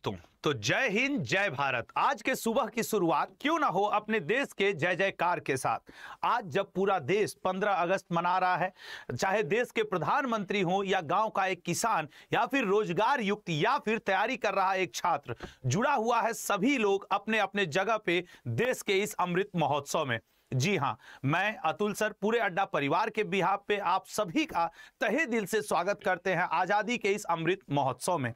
तो जय हिंद जय भारत। आज के सुबह की शुरुआत क्यों ना हो अपने देश के जय जयकार के साथ। आज जब पूरा देश 15 अगस्त मना रहा है, चाहे देश के प्रधानमंत्री हो या गांव का एक किसान या फिर रोजगार युक्त या फिर तैयारी कर रहा एक छात्र, जुड़ा हुआ है सभी लोग अपने अपने जगह पे देश के इस अमृत महोत्सव में। जी हां, मैं अतुल सर पूरे अड्डा परिवार के बिहाफ पे आप सभी का तहे दिल से स्वागत करते हैं आजादी के इस अमृत महोत्सव में।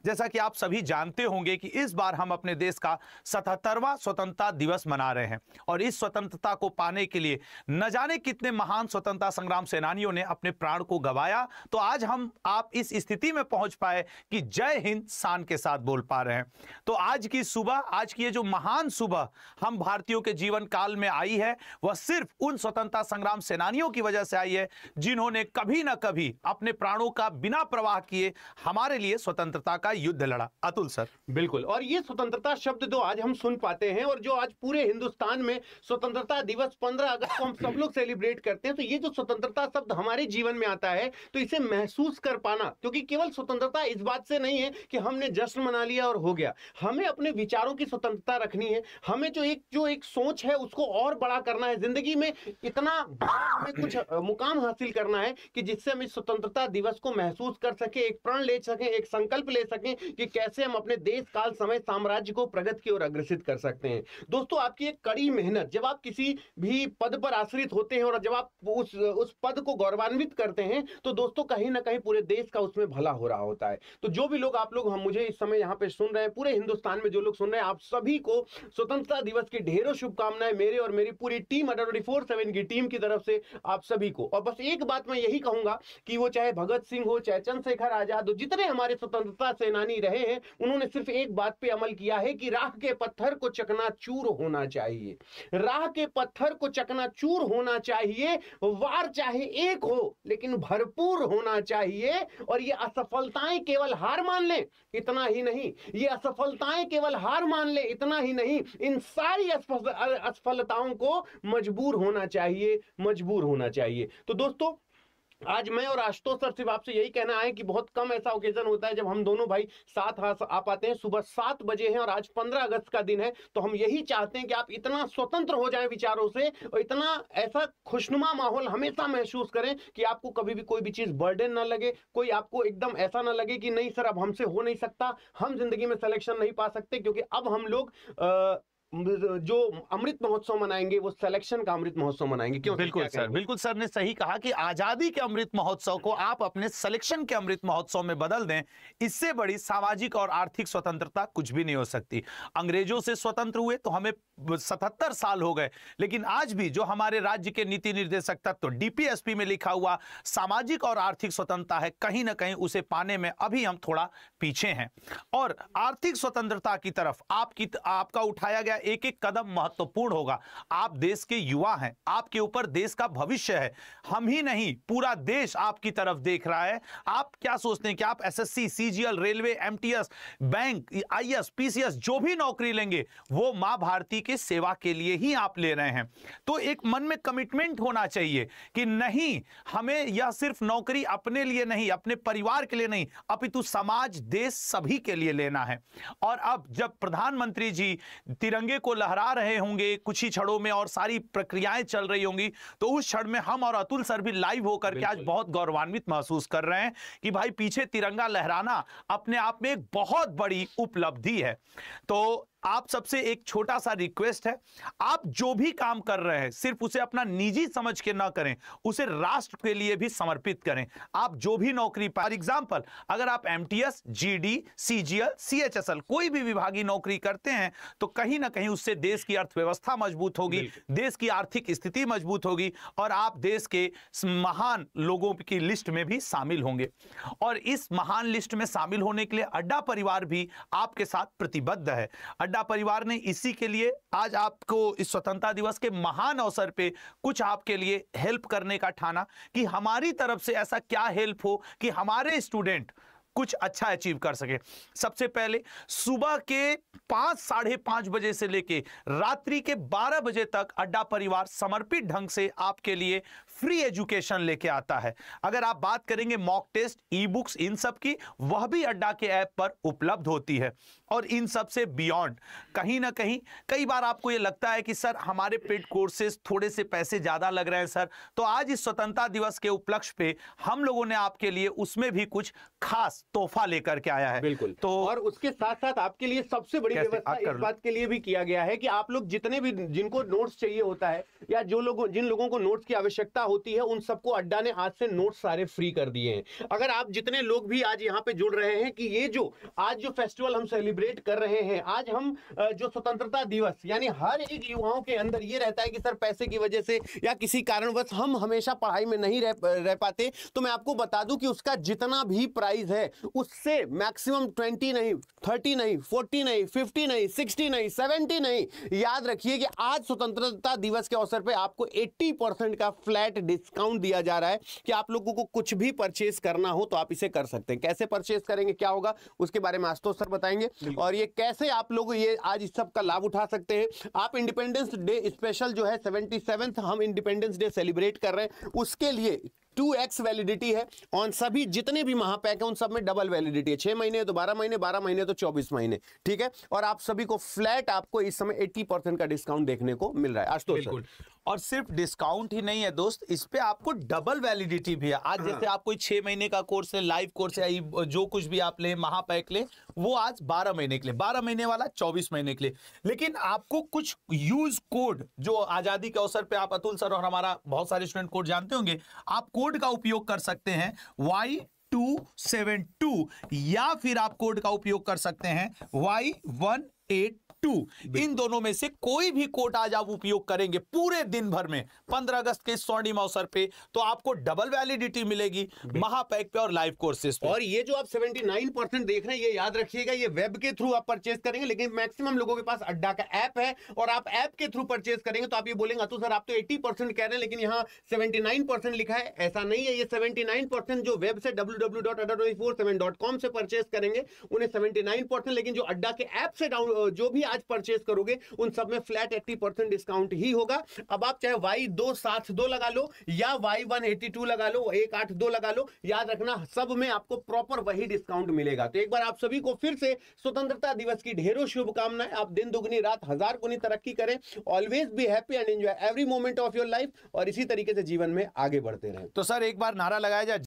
जैसा कि आप सभी जानते होंगे कि इस बार हम अपने देश का 77वां स्वतंत्रता दिवस मना रहे हैं और इस स्वतंत्रता को पाने के लिए न जाने कितने महान स्वतंत्रता संग्राम सेनानियों ने अपने प्राण को गंवाया। तो आज हम आप इस स्थिति में पहुंच पाए कि जय हिंद शान के साथ बोल पा रहे हैं। तो आज की सुबह, आज की ये जो महान सुबह हम भारतीयों के जीवन काल में आई है, वह सिर्फ उन स्वतंत्रता संग्राम सेनानियों की वजह से आई है जिन्होंने कभी ना कभी अपने प्राणों का बिना परवाह किए हमारे लिए स्वतंत्रता का युद्ध लड़ा। अतुल सर। बिल्कुल, और ये स्वतंत्रता शब्द जो आज हम सुन पाते हैं और जो आज पूरे हिंदुस्तान में स्वतंत्रता दिवस 15 अगस्त को हम सब लोग सेलिब्रेट करते हैं, तो ये जो स्वतंत्रता शब्द हमारे जीवन में आता है तो इसे महसूस कर पाना, क्योंकि केवल स्वतंत्रता इस बात से नहीं है कि हमने जश्न मना लिया और हो गया। हमें अपने विचारों की स्वतंत्रता रखनी है, हमें जो एक सोच है उसको और बड़ा करना है, जिंदगी में इतना हमें कुछ मुकाम हासिल करना है कि जिससे हम इस स्वतंत्रता दिवस को महसूस कर सके, एक प्रण ले सकें, एक संकल्प ले सकें कि कैसे हम अपने देश काल समय साम्राज्य को प्रगति की ओर अग्रसित कर सकते हैं। दोस्तों, आपकी एक कड़ी मेहनत, जब आप किसी भी पद पर आश्रित होते हैं और जब आप उस पद को गौरवान्वित करते हैं, तो दोस्तों कहीं ना कहीं पूरे देश का उसमें भला हो रहा होता है। तो जो भी लोग आप लोग हम मुझे इस समय यहाँ पे सुन रहे हैं, पूरे हिंदुस्तान में जो लोग सुन रहे हैं, आप सभी को स्वतंत्रता दिवस की ढेरों शुभकामनाएं मेरे और मेरी पूरी टीम अड्डा 24/7 की टीम की तरफ से आप सभी को। और बस एक बात मैं यही कहूंगा कि वो चाहे भगत सिंह हो, चाहे चंद्रशेखर आजाद हो, जितने हमारे स्वतंत्रता सेनानी रहे हैं, उन्होंने सिर्फ एक बात पे अमल किया है कि राह के पत्थर को चकनाचूर होना चाहिए। राह के पत्थर को चकनाचूर होना चाहिए, वार चाहे एक हो लेकिन भरपूर होना चाहिए। और ये असफलताएं केवल हार मान ले, इतना ही नहीं, ये असफलताएं केवल हार मान ले, इतना ही नहीं, इन सारी असफलताओं को मजबूर होना चाहिए, मजबूर होना चाहिए। तो दोस्तों, आज मैं और आशुतोष सर सिर्फ आपसे यही कहना है कि बहुत कम ऐसा ओकेजन होता है जब हम दोनों भाई साथ आ पाते हैं। सुबह 7 बजे हैं और आज 15 अगस्त का दिन है, तो हम यही चाहते हैं कि आप इतना स्वतंत्र हो जाएं विचारों से और इतना ऐसा खुशनुमा माहौल हमेशा महसूस करें कि आपको कभी भी कोई भी चीज बर्डन ना लगे, कोई आपको एकदम ऐसा ना लगे कि नहीं सर अब हमसे हो नहीं सकता, हम जिंदगी में सिलेक्शन नहीं पा सकते, क्योंकि अब हम लोग जो अमृत महोत्सव मनाएंगे वो सिलेक्शन का अमृत महोत्सव मनाएंगे। क्यों? बिल्कुल सर, बिल्कुल सर ने सही कहा कि आजादी के अमृत महोत्सव को आप अपने सिलेक्शन के अमृत महोत्सव में बदल दें। इससे बड़ी सामाजिक और आर्थिक स्वतंत्रता कुछ भी नहीं हो सकती। अंग्रेजों से स्वतंत्र हुए तो हमें 77 साल हो गए, लेकिन आज भी जो हमारे राज्य के नीति निर्देशक तत्व डीपीएसपी में लिखा हुआ सामाजिक और आर्थिक स्वतंत्रता है, कहीं ना कहीं उसे पाने में अभी हम थोड़ा पीछे हैं। और आर्थिक स्वतंत्रता की तरफ आपका उठाया गया एक एक कदम महत्वपूर्ण होगा। आप देश के युवा हैं, आपके ऊपर देश का भविष्य है। हम ही नहीं, पूरा देश आपकी तरफ देख रहा है। आप क्या सोचते हैं कि आप SSC, CGL, railway, MTS, bank, IAS, PCS जो भी नौकरी लेंगे वो मां भारती के सेवा के लिए ही आप ले रहे हैं। तो एक मन में कमिटमेंट होना चाहिए कि नहीं, हमें यह सिर्फ नौकरी अपने लिए नहीं, अपने परिवार के लिए नहीं, अपितु समाज, देश सभी के लिए लेना है। और अब जब प्रधानमंत्री जी तिरंगे को लहरा रहे होंगे कुछ ही क्षणों में और सारी प्रक्रियाएं चल रही होंगी, तो उस क्षण में हम और अतुल सर भी लाइव होकर के आज बहुत गौरवान्वित महसूस कर रहे हैं कि भाई पीछे तिरंगा लहराना अपने आप में एक बहुत बड़ी उपलब्धि है। तो आप सबसे एक छोटा सा रिक्वेस्ट है, आप जो भी काम कर रहे हैं सिर्फ उसे अपना निजी समझ के ना करें, उसे राष्ट्र के लिए भी समर्पित करें। आप जो भी नौकरी, फॉर एग्जांपल अगर आप एमटीएस, जीडी, सीजीएल, सीएचएसएल कोई भी विभागीय नौकरी करते हैं तो कहीं ना कहीं उससे देश की अर्थव्यवस्था मजबूत होगी, देश की आर्थिक स्थिति मजबूत होगी और आप देश के महान लोगों की लिस्ट में भी शामिल होंगे। और इस महान लिस्ट में शामिल होने के लिए अड्डा परिवार भी आपके साथ प्रतिबद्ध है। अड्डा परिवार ने इसी के लिए आज आपको इस स्वतंत्रता दिवस के महान अवसर पे कुछ आपके लिए हेल्प करने का ठाना कि हमारी तरफ से ऐसा क्या हेल्प हो कि हमारे स्टूडेंट कुछ अच्छा अचीव कर सके। सबसे पहले सुबह के 5, साढ़े 5 बजे से लेके रात्रि के 12 बजे तक अड्डा परिवार समर्पित ढंग से आपके लिए फ्री एजुकेशन लेके आता है। अगर आप बात करेंगे मॉक टेस्ट, ई बुक्स, इन सब की, वह भी अड्डा के ऐप पर उपलब्ध होती है। और इन सब से बियॉन्ड कहीं ना कहीं कई बार आपको ये लगता है कि सर हमारे पेड कोर्सेज थोड़े से पैसे ज्यादा लग रहे हैं सर, तो आज इस स्वतंत्रता दिवस के उपलक्ष्य पे हम लोगों ने आपके लिए उसमें भी कुछ खास तोहफा लेकर के आया है। बिल्कुल। तो और उसके साथ साथ आपके लिए सबसे बड़ी व्यवस्था इस बात के लिए भी किया गया है कि आप लोग जितने भी जिनको नोट्स चाहिए होता है या जिन लोगों को नोट्स की आवश्यकता होती है, उन सबको अड्डा ने आज से नोट्स सारे फ्री कर दिए हैं। अगर आप जितने लोग भी आज यहाँ पे जुड़ रहे हैं कि ये जो आज जो फेस्टिवल हम सेलिब्रेट कर रहे हैं, आज हम जो स्वतंत्रता दिवस, यानी हर एक युवाओं के अंदर ये रहता है कि सर पैसे की वजह से या किसी कारणवश हम हमेशा पढ़ाई में नहीं रह पाते, तो मैं आपको बता दूं कि उसका जितना भी प्राइस है उससे मैक्सिमम 20 नहीं, 30 नहीं, 40 नहीं, 50 नहीं, 60 नहीं, 70 नहीं, याद रखिए कि आज स्वतंत्रता दिवस के अवसर पे आपको 80% का फ्लैट डिस्काउंट दिया जा रहा है कि आप लोगों को कुछ भी परचेस करना हो तो आप इसे कर सकते हैं। कैसे परचेस करेंगे, क्या होगा, उसके बारे में आशुतोष सर बताएंगे, और ये कैसे आप लोग ये आज इस सब का लाभ उठा सकते हैं। आप इंडिपेंडेंस डे स्पेशल जो है 77th हम इंडिपेंडेंस डे सेलिब्रेट कर रहे हैं, उसके लिए 2x वैलिडिटी है ऑन सभी जितने भी महापैक है, उन सब में डबल वैलिडिटी है। 6 महीने तो 12 महीने, 12 महीने तो 24 महीने, ठीक है। और आप सभी को फ्लैट आपको इस समय 80% का डिस्काउंट देखने को मिल रहा है। आशुतोष सर, और सिर्फ डिस्काउंट ही नहीं है दोस्त, इस पे आपको डबल वैलिडिटी भी है। आज जैसे आप कोई 6 महीने का कोर्स है, लाइव कोर्स है, जो कुछ भी आप ले, महापैक ले, वो आज 12 महीने के लिए, 12 महीने वाला 24 महीने के लिए। लेकिन आपको कुछ यूज कोड जो आजादी के अवसर पे आप अतुल सर और हमारा बहुत सारे स्टूडेंट कोड जानते होंगे, आप कोड का उपयोग कर सकते हैं Y272, या फिर आप कोड का उपयोग कर सकते हैं Y182। इन दोनों में से कोई भी कोड आज आप उपयोग करेंगे पूरे दिन भर में 15 अगस्त के स्वर्णिम अवसर पे, तो आपको डबल वैलिडिटी मिलेगी महापैक पे और लाइव कोर्सेज पे। और ये जो आप 79% देख रहे हैं, ये याद रखिएगा, ये वेब के थ्रू आप परचेस करेंगे, लेकिन मैक्सिमम लोगों के पास अड्डा का ऐप है और आप ऐप के थ्रू परचेस करेंगे तो आप ये बोलेंगे तो सर आप तो 80% कह रहे हैं लेकिन यहाँ 79% लिखा है। ऐसा नहीं है, ये 79% जो वेब से www.adda247.com से परचेस करेंगे उन्हें 79%, लेकिन जो अड्डा के ऐप से जो भी आज परचेस करोगे उन सब में फ्लैट 80% डिस्काउंट ही होगा। अब आप चाहे Y272 लगा लो या Y182 लगा लो, 182 लगा लो, याद रखना सब में आपको प्रॉपर वही डिस्काउंट मिलेगा। तो एक बार आप सभी को फिर से स्वतंत्रता दिवस की ढेरों शुभकामनाएं। आप दिन दुगनी रात हजार गुनी तरक्की करें। Always be happy and enjoy every moment of your life, और इसी तरीके से जीवन में आगे बढ़ते रहें। तो सर एक बार नारा लगाया जाए।